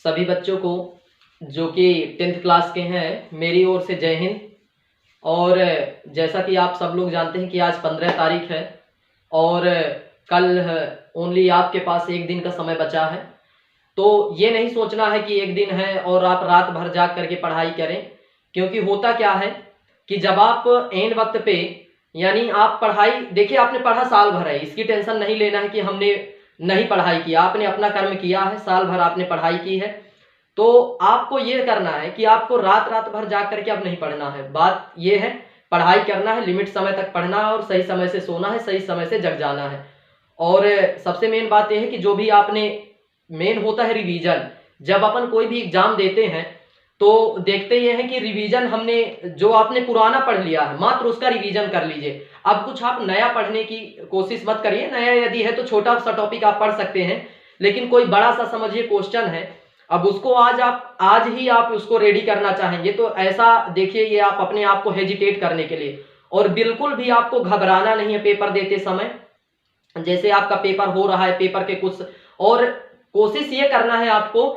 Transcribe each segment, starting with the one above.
सभी बच्चों को जो कि 10th क्लास के हैं मेरी ओर से जय हिंद। और जैसा कि आप सब लोग जानते हैं कि आज 15 तारीख है और कल ओनली आपके पास एक दिन का समय बचा है। तो ये नहीं सोचना है कि एक दिन है और आप रात भर जाग करके पढ़ाई करें, क्योंकि होता क्या है कि जब आप एंड वक्त पे यानी आप पढ़ाई देखिए, आपने पढ़ा साल भर है, इसकी टेंशन नहीं लेना है कि हमने नहीं पढ़ाई किया। आपने अपना कर्म किया है, साल भर आपने पढ़ाई की है, तो आपको ये करना है कि आपको रात रात भर जाग करके अब नहीं पढ़ना है। बात ये है, पढ़ाई करना है, लिमिट समय तक पढ़ना है और सही समय से सोना है, सही समय से जग जाना है। और सबसे मेन बात यह है कि जो भी आपने मेन होता है रिवीजन। जब अपन कोई भी एग्जाम देते हैं तो देखते ये हैं कि रिवीजन हमने जो आपने पुराना पढ़ लिया है मात्र उसका रिवीजन कर लीजिए। अब कुछ आप नया पढ़ने की कोशिश मत करिए। नया यदि है तो छोटा सा टॉपिक आप पढ़ सकते हैं, लेकिन कोई बड़ा सा समझिए क्वेश्चन है, अब उसको आज ही आप उसको रेडी करना चाहेंगे तो ऐसा देखिए, ये आप अपने आप को हेजिटेट करने के लिए। और बिल्कुल भी आपको घबराना नहीं है पेपर देते समय। जैसे आपका पेपर हो रहा है, पेपर के कुछ और कोशिश ये करना है आपको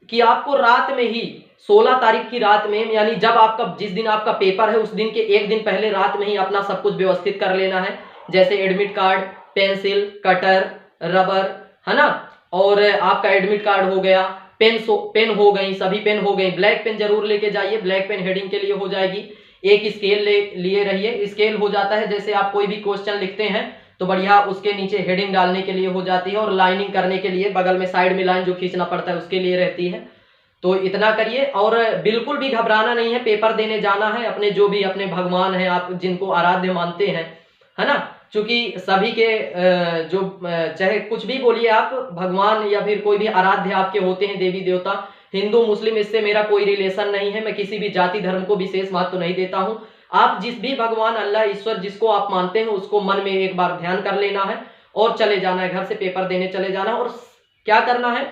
कि आपको रात में ही 16 तारीख की रात में, यानी जब आपका जिस दिन आपका पेपर है उस दिन के एक दिन पहले रात में ही अपना सब कुछ व्यवस्थित कर लेना है। जैसे admit card, pencil, cutter, rubber, है ना, और आपका एडमिट कार्ड हो गया, पेन हो गई, सभी पेन हो गई। ब्लैक पेन जरूर लेके जाइए, ब्लैक पेन हेडिंग के लिए हो जाएगी। एक स्केल लिए रहिए, स्केल हो जाता है जैसे आप कोई भी क्वेश्चन लिखते हैं तो बढ़िया उसके नीचे हेडिंग डालने के लिए हो जाती है, और लाइनिंग करने के लिए बगल में साइड में लाइन जो खींचना पड़ता है उसके लिए रहती है। तो इतना करिए और बिल्कुल भी घबराना नहीं है। पेपर देने जाना है, अपने जो भी अपने भगवान हैं आप जिनको आराध्य मानते हैं, है ना, क्योंकि सभी के जो चाहे कुछ भी बोलिए आप, भगवान या फिर कोई भी आराध्य आपके होते हैं, देवी देवता, हिंदू मुस्लिम, इससे मेरा कोई रिलेशन नहीं है। मैं किसी भी जाति धर्म को विशेष महत्व नहीं देता हूं। आप जिस भी भगवान, अल्लाह, ईश्वर जिसको आप मानते हैं उसको मन में एक बार ध्यान कर लेना है और चले जाना है, घर से पेपर देने चले जाना है। और क्या करना है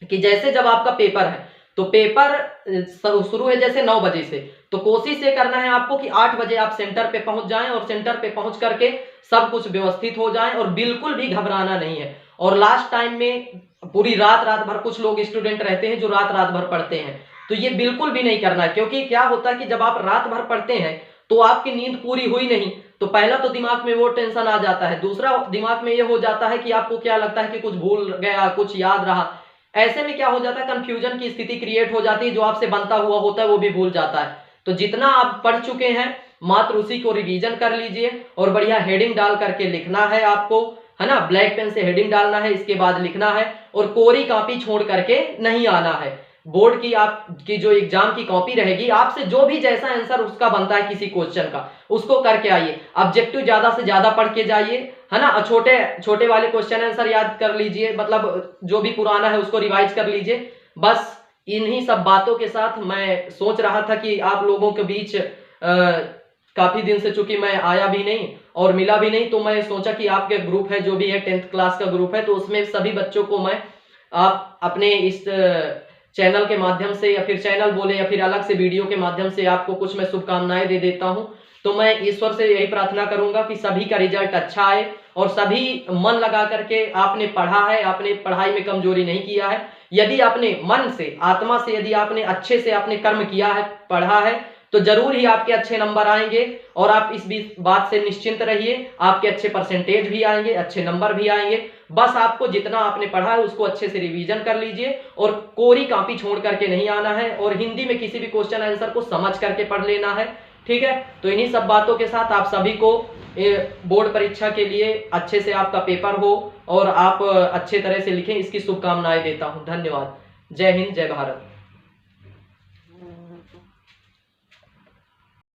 कि जैसे जब आपका पेपर है तो पेपर शुरू है जैसे 9 बजे से, तो कोशिश ये करना है आपको कि 8 बजे आप सेंटर पे पहुंच जाएं और सेंटर पे पहुंच करके सब कुछ व्यवस्थित हो जाए और बिल्कुल भी घबराना नहीं है। और लास्ट टाइम में पूरी रात भर, कुछ लोग स्टूडेंट रहते हैं जो रात भर पढ़ते हैं, तो ये बिल्कुल भी नहीं करना है। क्योंकि क्या होता है कि जब आप रात भर पढ़ते हैं तो आपकी नींद पूरी हुई नहीं, तो पहला तो दिमाग में वो टेंशन आ जाता है, दूसरा दिमाग में ये हो जाता है कि आपको क्या लगता है कि कुछ भूल गया, कुछ याद रहा। ऐसे में क्या हो जाता है, कंफ्यूजन की स्थिति क्रिएट हो जाती है, जो आपसे बनता हुआ होता है वो भी भूल जाता है। तो जितना आप पढ़ चुके हैं मात्र उसी को रिवीजन कर लीजिए और बढ़िया हेडिंग डाल करके लिखना है आपको, है ना। ब्लैक पेन से हेडिंग डालना है, इसके बाद लिखना है और कोरी कॉपी छोड़ करके नहीं आना है। बोर्ड की आपकी जो एग्जाम की कॉपी रहेगी, आपसे जो भी जैसा आंसर उसका बनता है किसी क्वेश्चन का, उसको करके आइए। ऑब्जेक्टिव ज्यादा से ज्यादा पढ़ के जाइए, है ना। छोटे छोटे वाले क्वेश्चन आंसर याद कर लीजिए, मतलब जो भी पुराना है उसको रिवाइज कर लीजिए। बस इन्हीं सब बातों के साथ मैं सोच रहा था कि आप लोगों के बीच काफी दिन से चूंकि मैं आया भी नहीं और मिला भी नहीं, तो मैं सोचा कि आपके ग्रुप है जो भी है 10th क्लास का ग्रुप है, तो उसमें सभी बच्चों को मैं आप अपने इस चैनल के माध्यम से, या फिर चैनल बोले या फिर अलग से वीडियो के माध्यम से आपको कुछ मैं शुभकामनाएं दे देता हूं। तो मैं ईश्वर से यही प्रार्थना करूंगा कि सभी का रिजल्ट अच्छा आए और सभी मन लगा करके आपने पढ़ा है, आपने पढ़ाई में कमजोरी नहीं किया है। यदि आपने मन से, आत्मा से, यदि आपने अच्छे से आपने कर्म किया है, पढ़ा है, तो जरूर ही आपके अच्छे नंबर आएंगे। और आप इस बात से निश्चिंत रहिए, आपके अच्छे परसेंटेज भी आएंगे, अच्छे नंबर भी आएंगे। बस आपको जितना आपने पढ़ा है उसको अच्छे से रिवीजन कर लीजिए और कोरी कॉपी छोड़ करके नहीं आना है, और हिंदी में किसी भी क्वेश्चन आंसर को समझ करके पढ़ लेना है, ठीक है। तो इन्हीं सब बातों के साथ आप सभी को बोर्ड परीक्षा के लिए अच्छे से आपका पेपर हो और आप अच्छे तरह से लिखें, इसकी शुभकामनाएं देता हूं। धन्यवाद। जय हिंद, जय भारत।